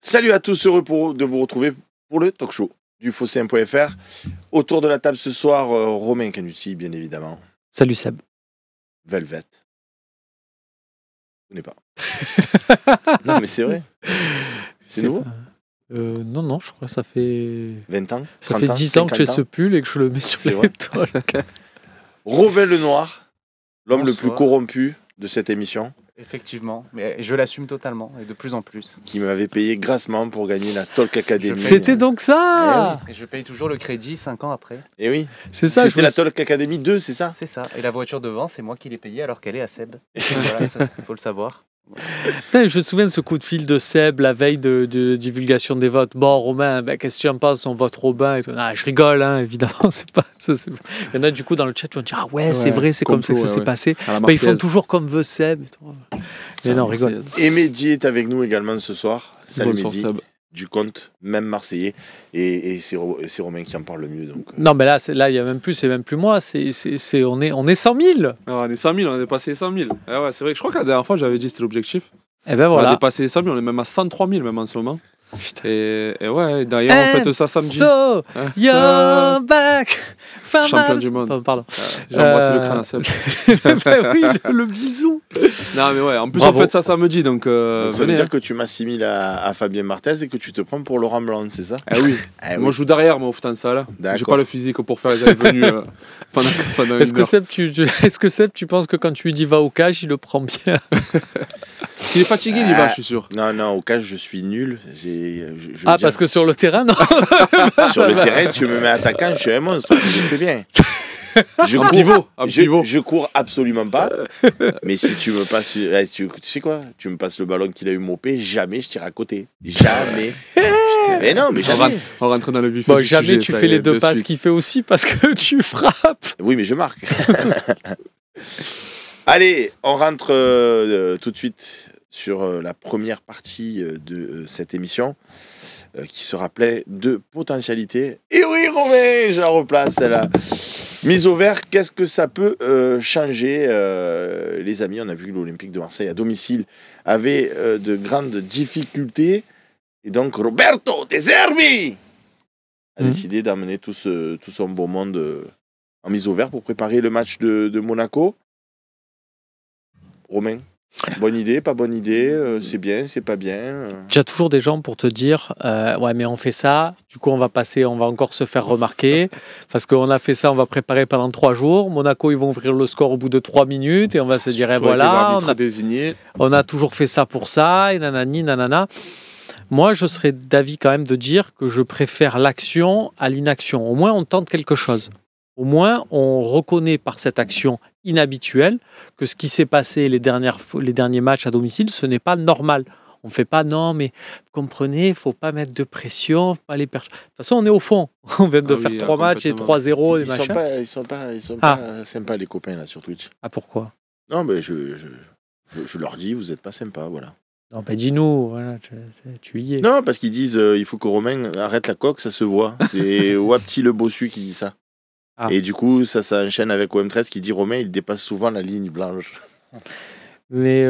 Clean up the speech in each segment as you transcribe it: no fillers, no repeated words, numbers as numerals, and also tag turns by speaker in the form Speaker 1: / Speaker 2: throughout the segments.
Speaker 1: Salut à tous, heureux de vous retrouver pour le talk show du Phocéen.fr. Autour de la table ce soir, Romain Canuti, bien évidemment.
Speaker 2: Salut Seb.
Speaker 1: Velvet. Je connais pas. Non, mais c'est vrai. C'est nouveau.
Speaker 2: Non, je crois que ça fait
Speaker 1: 20 ans.
Speaker 2: Ça fait 10 ans que j'ai ce pull et que je le mets sur les talks.
Speaker 1: Robin Lenoir, l'homme le plus
Speaker 3: Bonsoir.
Speaker 1: corrompu de cette émission.
Speaker 3: Effectivement, mais je l'assume totalement et de plus en plus.
Speaker 1: Qui m'avait payé grassement pour gagner la Talk Academy.
Speaker 2: C'était donc ça.
Speaker 3: Et je paye toujours le crédit 5 ans après.
Speaker 1: Et oui.
Speaker 2: C'est ça.
Speaker 1: C'était la Talk Academy 2, c'est ça?
Speaker 3: C'est ça. Et la voiture devant, c'est moi qui l'ai payée alors qu'elle est à Seb. Voilà, il faut le savoir.
Speaker 2: Putain, je me souviens de ce coup de fil de Seb la veille de divulgation des votes. Bon, Romain, qu'est-ce que tu en penses? On vote Robin et tout. Ah, je rigole, hein, évidemment. C'est pas. Il y en a du coup dans le chat qui vont dire ah ouais, c'est vrai, c'est comme ça que ça s'est passé. Ils font toujours comme veut Seb. Et tout. Mais non, rigole.
Speaker 1: Et Mehdi est avec nous également ce soir. Salut
Speaker 4: Bonsoir,
Speaker 1: Mehdi.
Speaker 4: Seb.
Speaker 1: Du compte, même Marseillais. Et c'est Romain qui en parle le mieux. Donc,
Speaker 2: Non, mais là, il y a même plus, c'est même plus moi. On est 100 000.
Speaker 4: Alors, on est 100 000, on a dépassé les 100 000. Ah ouais, c'est vrai que je crois que la dernière fois, j'avais dit que c'était l'objectif.
Speaker 2: Et ben
Speaker 4: On a
Speaker 2: voilà.
Speaker 4: dépassé les 100 000, on est même à 103 000 même en ce moment. Et ouais, d'ailleurs, on fête ça samedi.
Speaker 2: So, you're back.
Speaker 4: Champion du monde.
Speaker 2: Pardon.
Speaker 4: J'ai embrassé le crâne à Seb.
Speaker 2: Ben oui, le bisou.
Speaker 4: Non, mais ouais, en plus,
Speaker 2: Bravo.
Speaker 4: on fête ça samedi, donc
Speaker 1: ça veut
Speaker 4: venez.
Speaker 1: dire que tu m'assimiles à Fabien Marthez et que tu te prends pour Laurent Blanc, c'est ça?
Speaker 4: Ah oui,
Speaker 1: Ah
Speaker 4: moi
Speaker 1: oui.
Speaker 4: je joue derrière, moi, au futsal là. J'ai
Speaker 1: D'accord.
Speaker 4: pas le physique pour faire les allées-venues pendant
Speaker 2: Est-ce
Speaker 4: une heure.
Speaker 2: que Seb, tu penses que quand tu lui dis va au cage, il le prend bien?
Speaker 4: S'il est fatigué, il y va, je suis sûr.
Speaker 1: Non, au cas, je suis nul.
Speaker 2: Parce que sur le terrain, non.
Speaker 1: sur le terrain, tu me mets attaquant, je suis un monstre, je sais bien. Je
Speaker 4: Un
Speaker 1: cours,
Speaker 4: pivot, un pivot.
Speaker 1: je cours absolument pas. Mais si tu me passes, tu sais quoi? Tu me passes le ballon qu'il a eu mopé, jamais je tire à côté. Jamais. Mais non, mais jamais.
Speaker 4: On rentre dans le vif
Speaker 2: Bon,
Speaker 4: du
Speaker 2: jamais
Speaker 4: sujet,
Speaker 2: tu
Speaker 4: ça
Speaker 2: fais
Speaker 4: y est,
Speaker 2: les deux
Speaker 4: de
Speaker 2: passes
Speaker 4: suite.
Speaker 2: qu'il fait aussi parce que tu frappes.
Speaker 1: Oui, mais je marque. Allez, on rentre tout de suite sur la première partie de cette émission qui se rappelait de potentialité. Et oui, Romain, je la replace, celle-là. Mise au vert, qu'est-ce que ça peut changer, les amis? On a vu que l'Olympique de Marseille à domicile avait de grandes difficultés. Et donc, Roberto De Zerbi a décidé d'amener tout son beau monde en mise au vert pour préparer le match de Monaco. Romain, bonne idée, pas bonne idée, c'est bien, c'est pas bien.
Speaker 2: Tu as toujours des gens pour te dire ouais, mais on fait ça, du coup on va encore se faire remarquer parce qu'on a fait ça, on va préparer pendant 3 jours. Monaco, ils vont ouvrir le score au bout de 3 minutes et on va se dire
Speaker 4: Surtout
Speaker 2: voilà,
Speaker 4: avec les arbitres désignés.
Speaker 2: on a toujours fait ça pour ça, et nanani, nanana. Moi, je serais d'avis quand même de dire que je préfère l'action à l'inaction. Au moins, on tente quelque chose. Au moins, on reconnaît par cette action inhabituelle que ce qui s'est passé les derniers matchs à domicile, ce n'est pas normal. On ne fait pas, non, mais vous comprenez, il ne faut pas mettre de pression, faut pas les de toute façon, on est au fond. On vient de faire 3 matchs et 3-0.
Speaker 1: Ils sont pas sympas, les copains, là, sur Twitch.
Speaker 2: Ah, pourquoi?
Speaker 1: Non, mais je leur dis, vous n'êtes pas sympas, voilà.
Speaker 2: Non, ben dis-nous, voilà, tu y es.
Speaker 1: Non, parce qu'ils disent, il faut que Romain arrête la coque, ça se voit. C'est Wapti le bossu qui dit ça.
Speaker 2: Ah.
Speaker 1: Et du coup, ça enchaîne avec OM13 qui dit Romain, il dépasse souvent la ligne blanche.
Speaker 2: Mais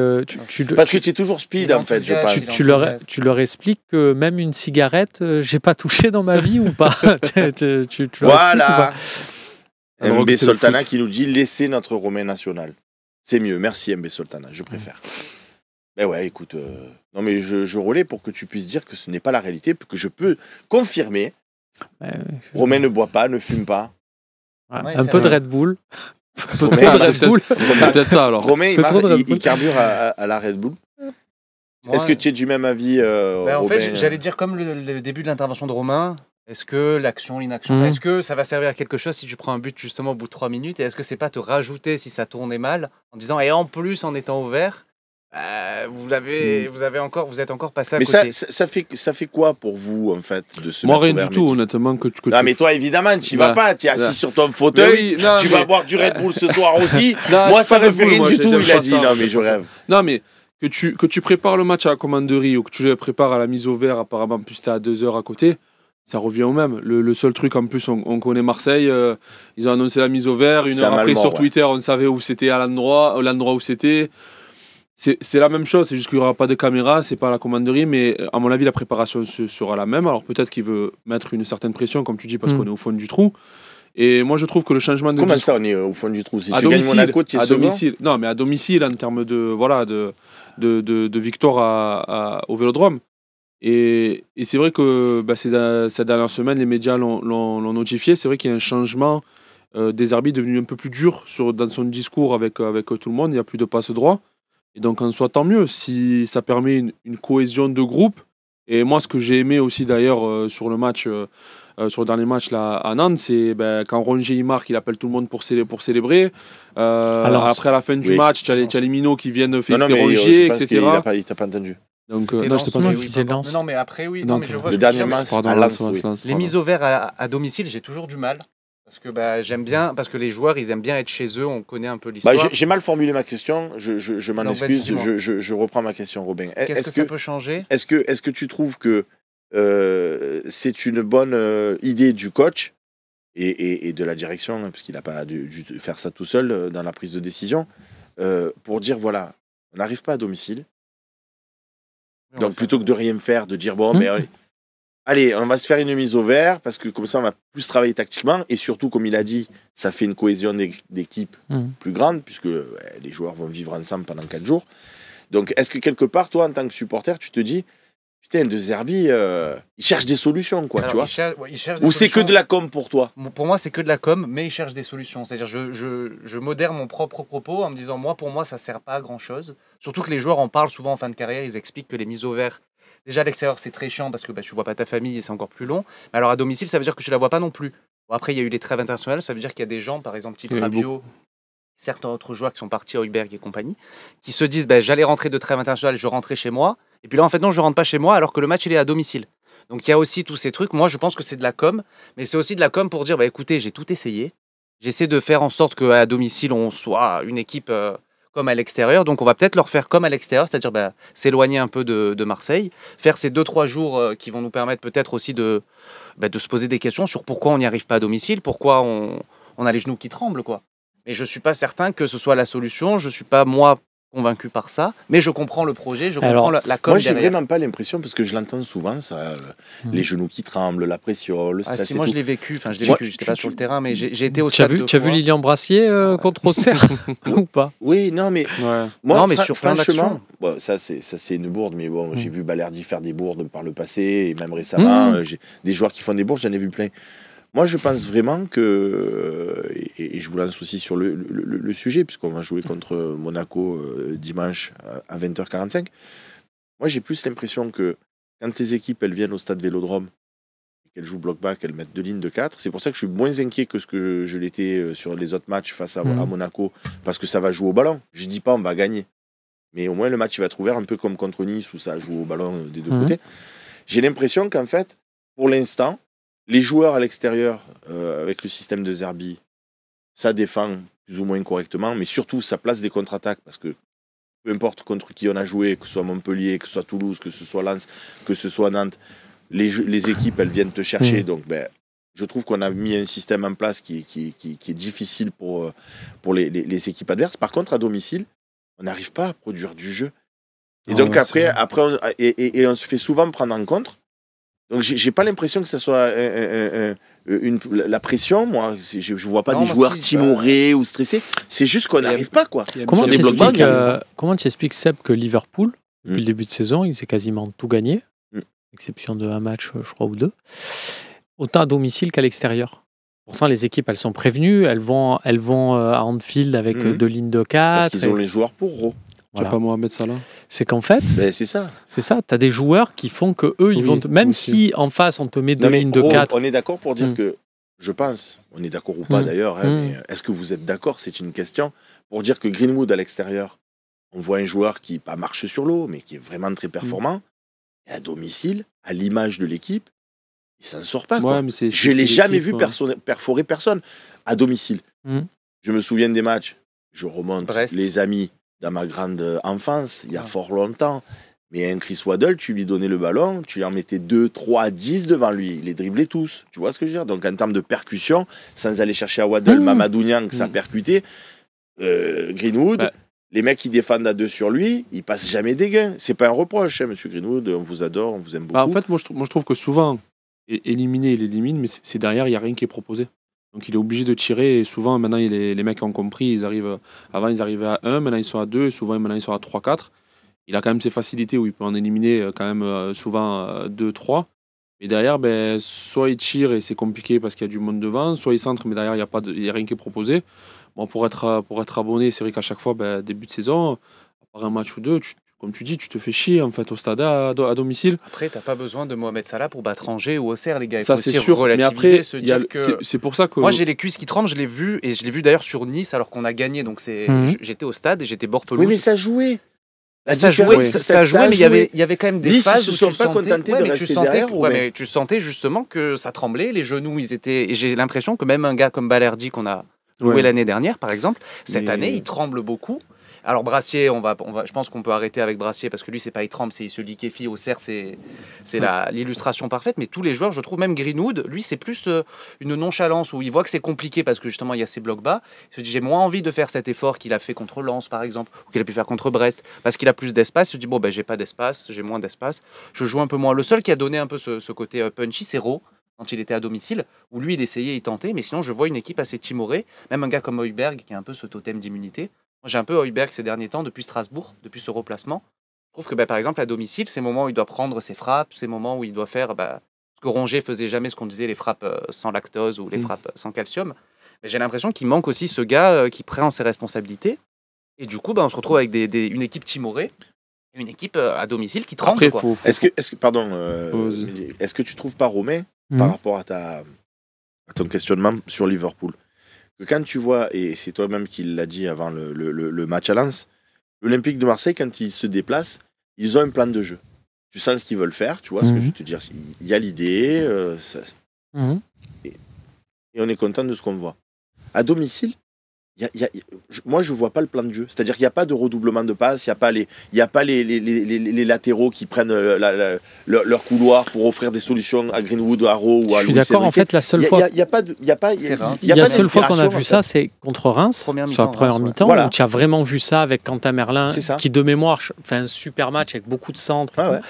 Speaker 1: Parce que tu es toujours speed, en fait, je pense.
Speaker 2: tu leur expliques que même une cigarette, j'ai pas touché dans ma vie ou pas? tu leur
Speaker 1: Voilà.
Speaker 4: Alors que
Speaker 1: MB
Speaker 4: c'est le
Speaker 1: Soltana
Speaker 4: foot.
Speaker 1: qui nous dit laissez notre Romain national. C'est mieux, merci MB Soltana, je préfère. Ben ouais, écoute, non mais je relais pour que tu puisses dire que ce n'est pas la réalité, que je peux confirmer. Romain ne boit pas, ne fume pas.
Speaker 2: Ouais, un peu de Red Bull. Un peu
Speaker 1: Romain,
Speaker 2: trop de Red Bull.
Speaker 4: C'est peut-être ça alors.
Speaker 1: Romain,
Speaker 2: Fais trop de Red Bull.
Speaker 1: il carbure à la Red Bull. Est-ce que tu es du même avis,
Speaker 3: En
Speaker 1: Romain?
Speaker 3: fait, j'allais dire comme le début de l'intervention de Romain. Est-ce que l'action, l'inaction, enfin, est-ce que ça va servir à quelque chose si tu prends un but justement au bout de 3 minutes? Et est-ce que c'est pas te rajouter si ça tournait mal en disant et en plus en étant ouvert, vous êtes encore passé à
Speaker 1: Mais
Speaker 3: côté.
Speaker 1: ça fait quoi pour vous, en fait, de se
Speaker 4: Moi,
Speaker 1: mettre
Speaker 4: rien
Speaker 1: au vert,
Speaker 4: du tout,
Speaker 1: Mehdi?
Speaker 4: honnêtement. Que
Speaker 1: Non, mais toi, évidemment, tu n'y vas
Speaker 4: Ouais.
Speaker 1: pas. Tu es assis
Speaker 4: Ouais.
Speaker 1: sur ton fauteuil.
Speaker 4: Oui, non,
Speaker 1: tu
Speaker 4: mais-
Speaker 1: vas boire du Red Bull ce soir aussi.
Speaker 4: Non,
Speaker 1: Moi,
Speaker 4: je suis
Speaker 1: ça
Speaker 4: pas
Speaker 1: me
Speaker 4: Red
Speaker 1: fait
Speaker 4: Bull,
Speaker 1: rien
Speaker 4: moi,
Speaker 1: du
Speaker 4: j'aime
Speaker 1: tout, il a
Speaker 4: pas
Speaker 1: dit.
Speaker 4: ça,
Speaker 1: Non, mais
Speaker 4: j'aime
Speaker 1: je
Speaker 4: pas ça.
Speaker 1: rêve.
Speaker 4: Non, mais que tu prépares le match à la commanderie ou que tu le prépares à la mise au vert, apparemment, plus t'es à 2 heures à côté, ça revient au même. Le seul truc, en plus, on connaît Marseille, ils ont annoncé la mise au vert. Une
Speaker 1: C'est
Speaker 4: heure
Speaker 1: à
Speaker 4: après,
Speaker 1: Malmort,
Speaker 4: sur
Speaker 1: ouais.
Speaker 4: Twitter, on savait où c'était, à l'endroit où c'était. c'est la même chose, c'est juste qu'il n'y aura pas de caméra, c'est pas la commanderie, mais à mon avis, la préparation sera la même. Alors peut-être qu'il veut mettre une certaine pression, comme tu dis, parce qu'on est au fond du trou. Et moi, je trouve que le changement de...
Speaker 1: Comment ça, on est au fond du trou? Si
Speaker 4: à
Speaker 1: tu gagnes Monaco, tu es
Speaker 4: à
Speaker 1: second.
Speaker 4: domicile. Non, mais à domicile, en termes de victoire au Vélodrome. Et c'est vrai que ces dernières semaines, les médias l'ont notifié. C'est vrai qu'il y a un changement. Des arbitres devenu un peu plus dur dans son discours avec tout le monde. Il n'y a plus de passe droit. Et donc, en soi, tant mieux. Si ça permet une cohésion de groupe. Et moi, ce que j'ai aimé aussi, d'ailleurs, sur le dernier match là, à Nantes, c'est quand Rongier il marque, il appelle tout le monde pour célébrer. Après, à la fin du match, tu as les minots qui viennent féliciter Rongier, etc.
Speaker 1: Il t'a pas entendu.
Speaker 4: Donc,
Speaker 2: non, je t'ai pas entendu.
Speaker 3: Non, mais après, oui. Non, mais je vois
Speaker 1: le
Speaker 3: ce
Speaker 1: dernier
Speaker 3: que tu veux
Speaker 1: match,
Speaker 3: dire.
Speaker 1: à Lens,
Speaker 3: Les mises au vert à domicile, j'ai toujours du mal. Parce que j'aime bien, parce que les joueurs, ils aiment bien être chez eux, on connaît un peu l'histoire.
Speaker 1: J'ai mal formulé ma question, je m'en excuse, je reprends ma question, Robin.
Speaker 3: Qu'est-ce que ça peut changer?
Speaker 1: Est-ce que tu trouves que c'est une bonne idée du coach et de la direction, parce qu'il n'a pas dû faire ça tout seul dans la prise de décision, pour dire voilà, on n'arrive pas à domicile. Donc plutôt que de rien faire, de dire bon, mais allez, on va se faire une mise au vert parce que comme ça on va plus travailler tactiquement et surtout, comme il a dit, ça fait une cohésion d'équipe plus grande puisque les joueurs vont vivre ensemble pendant 4 jours. Donc est-ce que quelque part, toi en tant que supporter, tu te dis putain, De Zerbi, il cherche des solutions, quoi, alors, tu vois.
Speaker 3: Il cherche
Speaker 1: ou c'est que de la com pour toi?
Speaker 3: Pour moi, c'est que de la com, mais il cherche des solutions. C'est-à-dire, je modère mon propre propos en me disant, pour moi, ça sert pas à grand-chose. Surtout que les joueurs en parlent souvent en fin de carrière. Ils expliquent que les mises au vert, déjà à l'extérieur, c'est très chiant parce que tu vois pas ta famille et c'est encore plus long. Mais alors à domicile, ça veut dire que tu la vois pas non plus. Bon, après, il y a eu les trêves internationales. Ça veut dire qu'il y a des gens, par exemple, type Rabiot, certains autres joueurs qui sont partis à Heuberg et compagnie, qui se disent, j'allais rentrer de trêve internationale, je rentrais chez moi. Et puis là, en fait, non, je rentre pas chez moi alors que le match, il est à domicile. Donc, il y a aussi tous ces trucs. Moi, je pense que c'est de la com, mais c'est aussi de la com pour dire, écoutez, j'ai tout essayé. J'essaie de faire en sorte qu'à domicile, on soit une équipe comme à l'extérieur. Donc, on va peut-être leur faire comme à l'extérieur, c'est-à-dire s'éloigner un peu de Marseille, faire ces 2-3 jours qui vont nous permettre peut-être aussi de se poser des questions sur pourquoi on n'y arrive pas à domicile, pourquoi on a les genoux qui tremblent, quoi. Et je ne suis pas certain que ce soit la solution. Je ne suis pas, moi, convaincu par ça, mais je comprends le projet, je comprends la com.
Speaker 1: Moi, j'ai vraiment pas l'impression, parce que je l'entends souvent, ça, les genoux qui tremblent, la pression, le stress.
Speaker 3: Moi, je l'ai vécu, j'étais pas sur le terrain, mais j'ai été au stade.
Speaker 2: Tu as vu Lilian Brassier contre Auxerre ou pas?
Speaker 1: Oui, non, mais
Speaker 3: moi, mais sur
Speaker 1: franchement, ça c'est une bourde, mais bon, j'ai vu Balerdi faire des bourdes par le passé, et même récemment, j'ai des joueurs qui font des bourdes, j'en ai vu plein. Moi, je pense vraiment que, et je vous lance aussi sur le sujet, puisqu'on va jouer contre Monaco dimanche à 20h45, moi j'ai plus l'impression que quand les équipes elles viennent au stade Vélodrome, et qu'elles jouent bloc bas, qu'elles mettent 2 lignes de 4, c'est pour ça que je suis moins inquiet que ce que je l'étais sur les autres matchs face à Monaco, parce que ça va jouer au ballon. Je dis pas on va gagner, mais au moins le match il va être ouvert, un peu comme contre Nice où ça joue au ballon des deux côtés. J'ai l'impression qu'en fait, pour l'instant, les joueurs à l'extérieur, avec le système de Zerbi, ça défend plus ou moins correctement, mais surtout ça place des contre-attaques, parce que peu importe contre qui on a joué, que ce soit Montpellier, que ce soit Toulouse, que ce soit Lens, que ce soit Nantes, les équipes, elles viennent te chercher. Donc, je trouve qu'on a mis un système en place qui est difficile pour les équipes adverses. Par contre, à domicile, on n'arrive pas à produire du jeu. Et donc après on se fait souvent prendre en compte. Donc j'ai pas l'impression que ça soit la pression, moi. Je vois pas des joueurs timorés ou stressés. C'est juste qu'on n'arrive pas, quoi.
Speaker 2: Comment tu expliques, Seb, que Liverpool, depuis le début de saison, il s'est quasiment tout gagné, exception de un match, je crois, ou 2, autant à domicile qu'à l'extérieur. Pourtant, les équipes, elles sont prévenues, elles vont à Anfield avec 2 lignes de 4.
Speaker 1: Parce qu'ils ont les joueurs pour gros.
Speaker 2: Voilà.
Speaker 4: Tu n'as pas Mohamed Salah.
Speaker 2: C'est qu'en fait,
Speaker 1: c'est ça.
Speaker 2: C'est ça. Tu as des joueurs qui font que eux, ils vont même si en face on te met 2 lignes de 4.
Speaker 1: On est d'accord pour dire que, je pense, on est d'accord ou pas d'ailleurs, mais est-ce que vous êtes d'accord? C'est une question pour dire que Greenwood à l'extérieur, on voit un joueur qui pas marche sur l'eau, mais qui est vraiment très performant. Et à domicile, à l'image de l'équipe, il s'en sort pas. Quoi. Je l'ai jamais vu perforer personne à domicile. Je me souviens des matchs. Je remonte les amis dans ma grande enfance, il y a fort longtemps. Mais un Chris Waddle, tu lui donnais le ballon, tu lui en mettais 2, 3, 10 devant lui. Il les driblait tous. Tu vois ce que je veux dire? Donc en termes de percussion, sans aller chercher à Waddle, Mamadou Niang, ça percutait. Greenwood, les mecs qui défendent à 2 sur lui, ils passent jamais des gains. C'est pas un reproche, hein, monsieur Greenwood, on vous adore, on vous aime beaucoup.
Speaker 4: Bah, en fait, moi je trouve que souvent, éliminer, il élimine, mais c'est derrière, il n'y a rien qui est proposé. Donc il est obligé de tirer, et souvent, maintenant, les mecs ont compris, avant ils arrivaient à 1, maintenant ils sont à 2, et souvent, maintenant ils sont à 3-4. Il a quand même ses facilités où il peut en éliminer quand même souvent 2-3. Et derrière, ben, soit il tire et c'est compliqué parce qu'il y a du monde devant, soit il centre, mais derrière, il n'y a rien qui est proposé. Bon, pour être abonné, c'est vrai qu'à chaque fois, ben, début de saison, à part un match ou deux, comme tu dis, tu te fais chier en fait au stade à domicile.
Speaker 3: Après, t'as pas besoin de Mohamed Salah pour battre Angers ou Auxerre, les gars. Il
Speaker 4: Ça,
Speaker 3: faut
Speaker 4: c'est
Speaker 3: aussi
Speaker 4: sûr. Mais après,
Speaker 3: se dire que...
Speaker 4: c'est pour ça que.
Speaker 3: Moi, j'ai les cuisses qui tremblent, je l'ai vu, et je l'ai vu d'ailleurs sur Nice alors qu'on a gagné. Donc j'étais au stade et j'étais bord pelouse.
Speaker 1: Oui, mais ça jouait.
Speaker 3: Ça jouait, mais il y avait quand même des
Speaker 1: Nice,
Speaker 3: phases
Speaker 1: ils
Speaker 3: où
Speaker 1: se sont
Speaker 3: tu
Speaker 1: pas
Speaker 3: sentais,
Speaker 1: contentés de rester derrière.
Speaker 3: mais tu sentais justement que ça tremblait, les genoux, ils étaient. Et j'ai l'impression que même un gars comme Balerdi qu'on a loué l'année dernière, par exemple, cette année, il tremble beaucoup. Alors Brassier, je pense qu'on peut arrêter avec Brassier parce que lui, c'est pas il tremble, c'est il se liquéfie. Auxerre, c'est l'illustration parfaite. Mais tous les joueurs, je trouve, même Greenwood, lui, c'est plus une nonchalance où il voit que c'est compliqué parce que justement, il y a ces blocs bas. Il se dit, j'ai moins envie de faire cet effort qu'il a fait contre Lens, par exemple, ou qu'il a pu faire contre Brest, parce qu'il a plus d'espace. Il se dit, bon, ben, j'ai pas d'espace, j'ai moins d'espace, je joue un peu moins. Le seul qui a donné un peu ce côté punchy, c'est Rowe, quand il était à domicile, où lui, il essayait, il tentait. Mais sinon, je vois une équipe assez timorée, même un gars comme Højbjerg, qui a un peu ce totem d'immunité. Moi, j'ai un peu Højbjerg ces derniers temps, depuis Strasbourg, depuis ce replacement. Je trouve que, par exemple, à domicile, ces moments où il doit prendre ses frappes, ces moments où il doit faire ce que Rongier faisait jamais, ce qu'on disait, les frappes sans lactose ou les frappes sans calcium. Mais j'ai l'impression qu'il manque aussi ce gars qui prend ses responsabilités. Et du coup, on se retrouve avec une équipe timorée, une équipe à domicile qui tremble.
Speaker 4: Après,
Speaker 1: est-ce que tu trouves pas, Romain, par rapport à ton questionnement sur Liverpool, que quand tu vois, et c'est toi-même qui l'as dit avant le match à Lens, l'Olympique de Marseille, quand ils se déplacent, ils ont un plan de jeu. Tu sens ce qu'ils veulent faire, tu vois ce que je veux te dire. Il y a l'idée, et on est content de ce qu'on voit. À domicile, moi, je ne vois pas le plan de jeu. C'est-à-dire qu'il n'y a pas de redoublement de passes, il n'y a pas les latéraux qui prennent leur couloir pour offrir des solutions à Greenwood, à Rowe ou à Luis.
Speaker 2: Je suis d'accord, en fait, la seule fois... La seule fois qu'on a vu ça, c'est contre Reims, sur la première mi-temps, voilà. Où tu as vraiment vu ça avec Quentin Merlin, qui de mémoire fait un super match avec beaucoup de centres.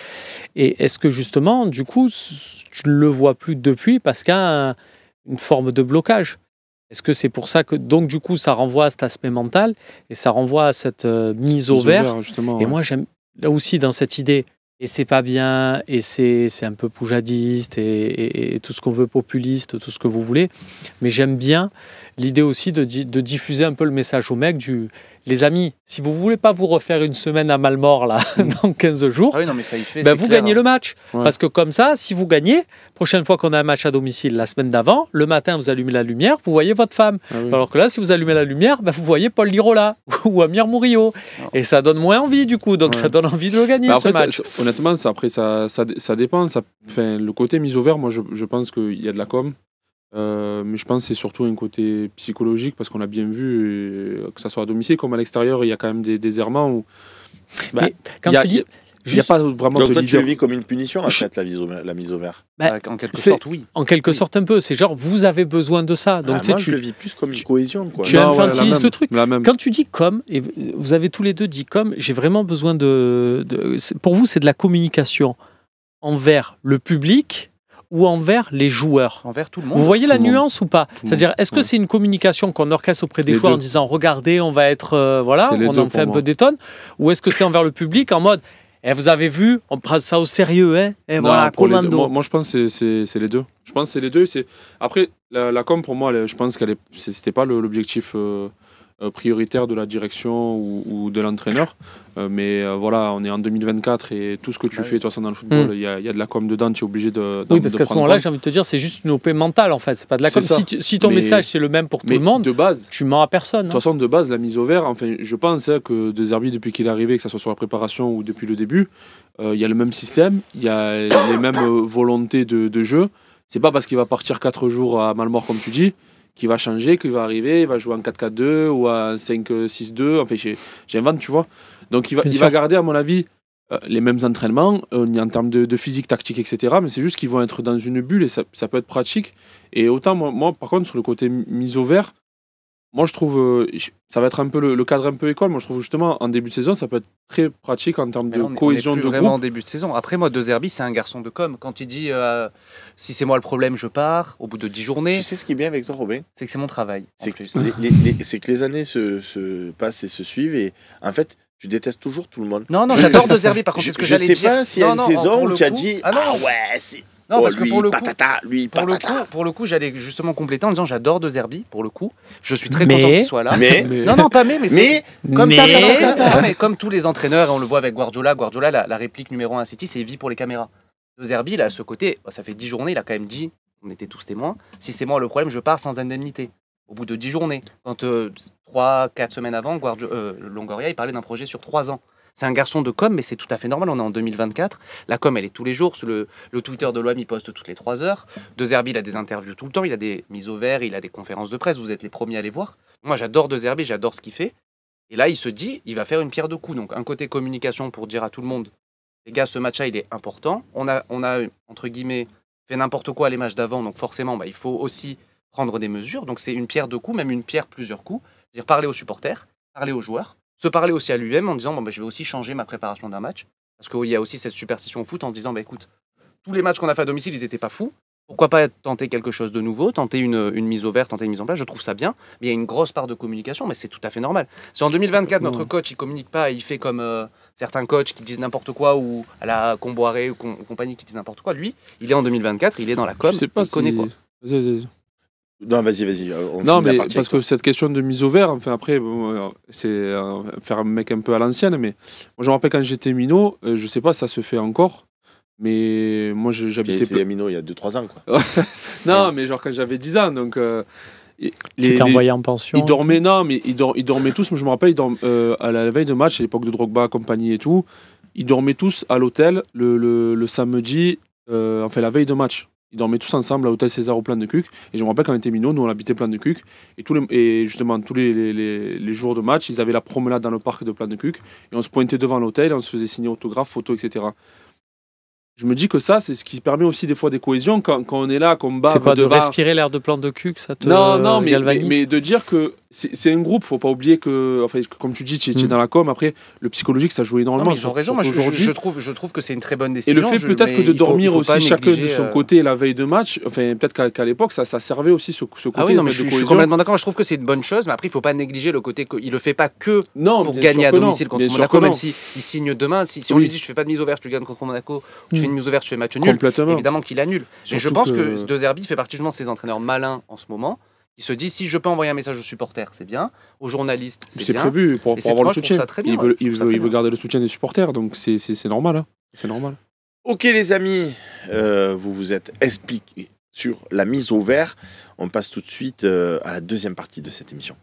Speaker 2: Et est-ce que justement, du coup, tu ne le vois plus depuis parce qu'il y a une forme de blocage? Est-ce que c'est pour ça que, donc du coup, ça renvoie à cet aspect mental et ça renvoie à cette mise au vert et moi, j'aime là aussi dans cette idée, et c'est pas bien, et c'est un peu poujadiste et tout ce qu'on veut, populiste, tout ce que vous voulez, mais j'aime bien l'idée aussi de diffuser un peu le message aux mecs les amis, si vous voulez pas vous refaire une semaine à Malmort là, dans 15 jours, vous gagnez le match. Parce que comme ça, si vous gagnez, prochaine fois qu'on a un match à domicile la semaine d'avant, le matin vous allumez la lumière, vous voyez votre femme. Alors que là, si vous allumez la lumière, vous voyez Paul Lirola ou Amir Mourio. Et ça donne moins envie du coup, donc ça donne envie de le gagner ce match.
Speaker 4: Honnêtement, ça dépend. Le côté mise au vert, moi je pense qu'il y a de la com. Mais je pense que c'est surtout un côté psychologique parce qu'on a bien vu, que ça soit à domicile comme à l'extérieur, il y a quand même des errements où
Speaker 2: quand tu dis
Speaker 4: il n'y a pas vraiment
Speaker 1: donc
Speaker 4: de
Speaker 1: toi,
Speaker 4: leader.
Speaker 1: tu le vis comme une punition en fait, la mise au vert.
Speaker 3: En quelque sorte, oui.
Speaker 2: En quelque sorte un peu, c'est genre vous avez besoin de ça. Donc
Speaker 1: moi je le vis plus comme une cohésion, quoi.
Speaker 2: Tu infantilises le truc.
Speaker 4: Même.
Speaker 2: Quand tu dis comme, et vous avez tous les deux dit comme, j'ai vraiment besoin pour vous c'est de la communication envers le public ou envers les joueurs?
Speaker 3: Envers tout le monde.
Speaker 2: Vous voyez la nuance ou pas? C'est-à-dire, est-ce que c'est une communication qu'on orchestre auprès des joueurs en disant regardez, on va être on en fait un peu des tonnes, ou est-ce que c'est envers le public en mode vous avez vu, on prend ça au sérieux, et voilà, commando.
Speaker 4: Moi je pense que c'est les deux. Je pense que c'est les deux. Après, la com pour moi, je pense qu'elle c'était pas l'objectif prioritaire de la direction ou de l'entraîneur. Mais voilà, on est en 2024 et tout ce que tu fais, de toute façon, dans le football, il y a de la com dedans, tu es obligé de.
Speaker 2: Oui, parce qu'à ce moment-là, j'ai envie de te dire, c'est juste une OP mentale en fait, c'est pas de la com. Si ton message c'est le même pour tout le monde,
Speaker 4: de base,
Speaker 2: tu mens à personne.
Speaker 4: De toute façon, de base, la mise au vert, enfin, je pense que De Zerbi, depuis qu'il est arrivé, que ce soit sur la préparation ou depuis le début, il y a le même système, il y a les mêmes volontés de jeu. C'est pas parce qu'il va partir 4 jours à Malmort, comme tu dis, qu'il va changer, qu'il va arriver, il va jouer en 4-4-2 ou en 5-6-2. Enfin, j'invente, tu vois. Donc, il va garder, à mon avis, les mêmes entraînements en termes de physique, tactique, etc. Mais c'est juste qu'ils vont être dans une bulle et ça peut être pratique. Et autant, moi, par contre, sur le côté mise au vert, moi, je trouve, ça va être un peu le cadre un peu école. Moi, je trouve justement, en début de saison, ça peut être très pratique en termes
Speaker 3: Mais
Speaker 4: de
Speaker 3: là,
Speaker 4: cohésion
Speaker 3: on est
Speaker 4: de
Speaker 3: plus vraiment en
Speaker 4: groupe.
Speaker 3: début de saison. Après, moi, De Zerbi, c'est un garçon de com. Quand il dit si c'est moi le problème, je pars, au bout de 10 journées,
Speaker 1: Tu sais ce qui est bien avec toi, Robin?
Speaker 3: c'est que c'est mon travail. En
Speaker 1: C'est que
Speaker 3: plus.
Speaker 1: c'est que les années se passent et se suivent et en fait, tu détestes toujours tout le monde.
Speaker 3: Non, non,
Speaker 1: Je-
Speaker 3: j'adore De Zerbi, par contre, c'est ce que
Speaker 1: je
Speaker 3: j'allais
Speaker 1: sais
Speaker 3: dire.
Speaker 1: pas s'il y a
Speaker 3: Non,
Speaker 1: une
Speaker 3: non,
Speaker 1: saison
Speaker 3: pour
Speaker 1: où
Speaker 3: le
Speaker 1: tu as
Speaker 3: coup-
Speaker 1: dit
Speaker 3: Ah non,
Speaker 1: ouais, c'est.
Speaker 3: non,
Speaker 1: Oh,
Speaker 3: parce que
Speaker 1: lui,
Speaker 3: pour le coup,
Speaker 1: patata, lui, patata.
Speaker 3: pour le coup, j'allais justement compléter en disant j'adore De Zerbi, pour le coup. Je suis très
Speaker 2: Mais-
Speaker 3: content qu'il soit là.
Speaker 1: Mais,
Speaker 3: Non, non, pas mais c'est. Comme,
Speaker 2: Mais-
Speaker 3: non, mais comme tous les entraîneurs, et on le voit avec Guardiola, la réplique numéro 1 à City, c'est vie pour les caméras. De Zerbi, il a ce côté, ça fait 10 journées, il a quand même dit, on était tous témoins, si c'est moi le problème, je pars sans indemnité. Au bout de 10 journées. Quand 3-4 semaines avant, Longoria, il parlait d'un projet sur 3 ans. C'est un garçon de com, mais c'est tout à fait normal, on est en 2024. La com, elle est tous les jours. Le Twitter de l'OM, il poste toutes les 3 heures. De Zerbi, il a des interviews tout le temps, il a des mises au vert, il a des conférences de presse, vous êtes les premiers à les voir. Moi, j'adore De Zerbi, j'adore ce qu'il fait. Et là, il se dit, il va faire une pierre deux coups. Donc, un côté communication pour dire à tout le monde, les gars, ce match-là, il est important. On a entre guillemets, fait n'importe quoi les matchs d'avant, donc forcément, il faut aussi prendre des mesures. Donc, c'est une pierre deux coups, même une pierre plusieurs coups. C'est-à-dire parler aux supporters, parler aux joueurs, se parler aussi à lui-même en disant, je vais aussi changer ma préparation d'un match. Parce qu'il y a aussi cette superstition au foot en disant, écoute, tous les matchs qu'on a fait à domicile, ils n'étaient pas fous. Pourquoi pas tenter quelque chose de nouveau, tenter une mise au vert, tenter une mise en place. Je trouve ça bien, mais il y a une grosse part de communication, mais c'est tout à fait normal. Si en 2024, notre coach, il communique pas, il fait comme certains coachs qui disent n'importe quoi, ou à la Comboiré ou compagnie qui disent n'importe quoi, lui, il est en 2024, il est dans la com,
Speaker 4: Je sais pas
Speaker 3: il connaît
Speaker 4: si-
Speaker 3: quoi.
Speaker 1: Non, vas-y. On
Speaker 4: Non,
Speaker 1: finit la
Speaker 4: mais
Speaker 1: partie
Speaker 4: parce
Speaker 1: avec toi.
Speaker 4: que cette question de mise au vert, enfin après, c'est faire un mec un peu à l'ancienne, mais moi je me rappelle quand j'étais minot, je sais pas si ça se fait encore, mais moi
Speaker 1: J'ai
Speaker 4: j'habitais.
Speaker 1: été Amino il y a 2-3 ans, quoi.
Speaker 4: Non, mais genre quand j'avais 10 ans, donc.
Speaker 2: C'était envoyé en pension.
Speaker 4: Ils dormaient, non, mais ils dormaient tous. Moi, je me rappelle, à la veille de match, à l'époque de Drogba, compagnie et tout, ils dormaient tous à l'hôtel le samedi, enfin la veille de match. Ils dormaient tous ensemble à l'hôtel César au Plan de Cuc. Et je me rappelle quand on était minots, nous on habitait Plan de Cuc. Et justement, tous les jours de match, ils avaient la promenade dans le parc de Plan de Cuc. Et on se pointait devant l'hôtel, on se faisait signer autographes, photos, etc. Je me dis que ça, c'est ce qui permet aussi des fois des cohésions quand on est là, qu'on bave
Speaker 2: C'est quoi, de
Speaker 4: devant.
Speaker 2: respirer l'air de plan de cul que ça te
Speaker 4: Non,
Speaker 2: galvanise
Speaker 4: mais de dire que c'est un groupe, faut pas oublier que, enfin, comme tu dis, tu es dans la com, après, le psychologique, ça joue
Speaker 3: Non,
Speaker 4: énormément.
Speaker 3: mais ils ont raison, moi
Speaker 4: aujourd'hui.
Speaker 3: je trouve que c'est une très bonne
Speaker 4: Et
Speaker 3: décision.
Speaker 4: le fait peut-être que
Speaker 3: mais
Speaker 4: de
Speaker 3: il faut
Speaker 4: dormir
Speaker 3: pas
Speaker 4: aussi chacun de
Speaker 3: négliger,
Speaker 4: son côté la veille de match, enfin peut-être qu'à l'époque ça servait aussi ce côté
Speaker 3: Ah oui, non, mais
Speaker 4: de
Speaker 3: je suis
Speaker 4: cohésion.
Speaker 3: complètement d'accord. Je trouve que c'est une bonne chose, mais après, il faut pas négliger le côté qu'il le fait pas que
Speaker 4: Non,
Speaker 3: pour
Speaker 4: bien
Speaker 3: gagner
Speaker 4: sûr
Speaker 3: à
Speaker 4: que non,
Speaker 3: domicile contre
Speaker 4: bien sûr
Speaker 3: Monaco,
Speaker 4: que
Speaker 3: même
Speaker 4: non.
Speaker 3: si il signe demain. Si on
Speaker 4: Oui.
Speaker 3: lui dit je fais pas de mise au vert, tu gagnes contre Monaco, tu fais une mise au vert, tu fais match nul,
Speaker 4: Complètement.
Speaker 3: évidemment qu'il annule. Mais je
Speaker 4: Surtout
Speaker 3: pense
Speaker 4: que-
Speaker 3: que De Zerbi fait partie justement de ces entraîneurs malins en ce moment. Il se dit si je peux envoyer un message aux supporters, c'est bien. Aux journalistes, c'est
Speaker 4: C'est
Speaker 3: bien.
Speaker 4: prévu pour
Speaker 3: Et c'est-
Speaker 4: avoir
Speaker 3: moi,
Speaker 4: le
Speaker 3: je trouve
Speaker 4: soutien.
Speaker 3: ça très bien,
Speaker 4: Il
Speaker 3: ouais,
Speaker 4: veut,
Speaker 3: je trouve ça très
Speaker 4: il veut
Speaker 3: bien.
Speaker 4: garder le soutien des supporters, donc c'est normal. Hein. C'est normal.
Speaker 1: Ok, les amis, vous vous êtes expliqués sur la mise au vert. On passe tout de suite à la deuxième partie de cette émission.